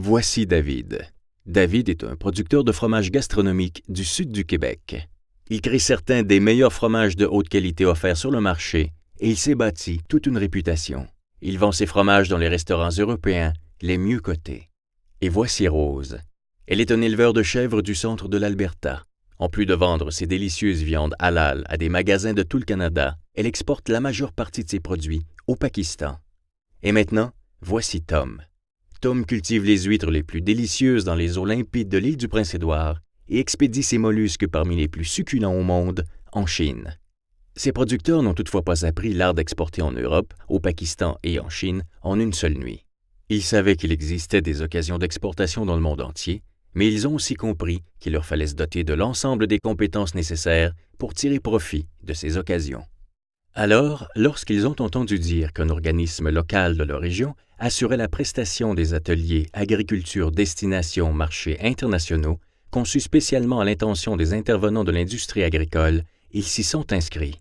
Voici David. David est un producteur de fromages gastronomiques du sud du Québec. Il crée certains des meilleurs fromages de haute qualité offerts sur le marché et il s'est bâti toute une réputation. Il vend ses fromages dans les restaurants européens les mieux cotés. Et voici Rose. Elle est un éleveur de chèvres du centre de l'Alberta. En plus de vendre ses délicieuses viandes halal à des magasins de tout le Canada, elle exporte la majeure partie de ses produits au Pakistan. Et maintenant, voici Tom. Tom cultive les huîtres les plus délicieuses dans les eaux limpides de l'île du Prince-Édouard et expédie ses mollusques parmi les plus succulents au monde en Chine. Ces producteurs n'ont toutefois pas appris l'art d'exporter en Europe, au Pakistan et en Chine en une seule nuit. Ils savaient qu'il existait des occasions d'exportation dans le monde entier, mais ils ont aussi compris qu'il leur fallait se doter de l'ensemble des compétences nécessaires pour tirer profit de ces occasions. Alors, lorsqu'ils ont entendu dire qu'un organisme local de leur région assurait la prestation des ateliers agriculture destination marchés internationaux, conçus spécialement à l'intention des intervenants de l'industrie agricole, ils s'y sont inscrits.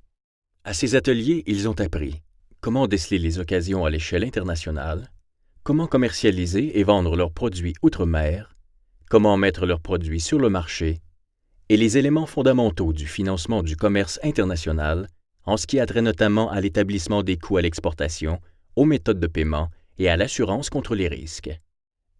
À ces ateliers, ils ont appris comment déceler les occasions à l'échelle internationale, comment commercialiser et vendre leurs produits outre-mer, comment mettre leurs produits sur le marché, et les éléments fondamentaux du financement du commerce international, en ce qui a trait notamment à l'établissement des coûts à l'exportation, aux méthodes de paiement et à l'assurance contre les risques.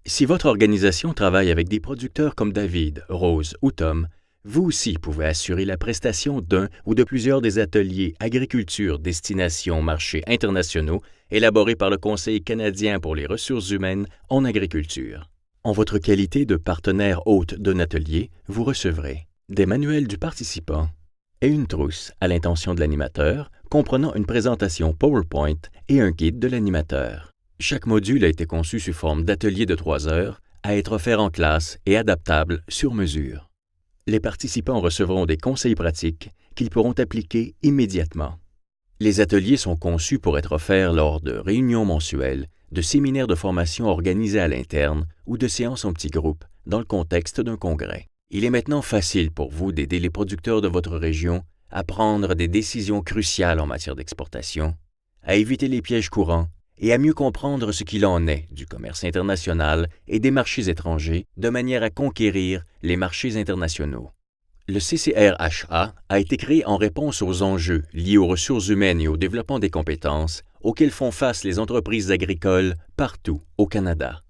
Si votre organisation travaille avec des producteurs comme David, Rose ou Tom, vous aussi pouvez assurer la prestation d'un ou de plusieurs des ateliers agriculture destination marchés internationaux élaborés par le Conseil canadien pour les ressources humaines en agriculture. En votre qualité de partenaire hôte d'un atelier, vous recevrez des manuels du participant et une trousse à l'intention de l'animateur comprenant une présentation PowerPoint et un guide de l'animateur. Chaque module a été conçu sous forme d'atelier de 3 heures à être offert en classe et adaptable sur mesure. Les participants recevront des conseils pratiques qu'ils pourront appliquer immédiatement. Les ateliers sont conçus pour être offerts lors de réunions mensuelles, de séminaires de formation organisés à l'interne ou de séances en petits groupes dans le contexte d'un congrès. Il est maintenant facile pour vous d'aider les producteurs de votre région à prendre des décisions cruciales en matière d'exportation, à éviter les pièges courants et à mieux comprendre ce qu'il en est du commerce international et des marchés étrangers de manière à conquérir les marchés internationaux. Le CCRHA a été créé en réponse aux enjeux liés aux ressources humaines et au développement des compétences auxquels font face les entreprises agricoles partout au Canada.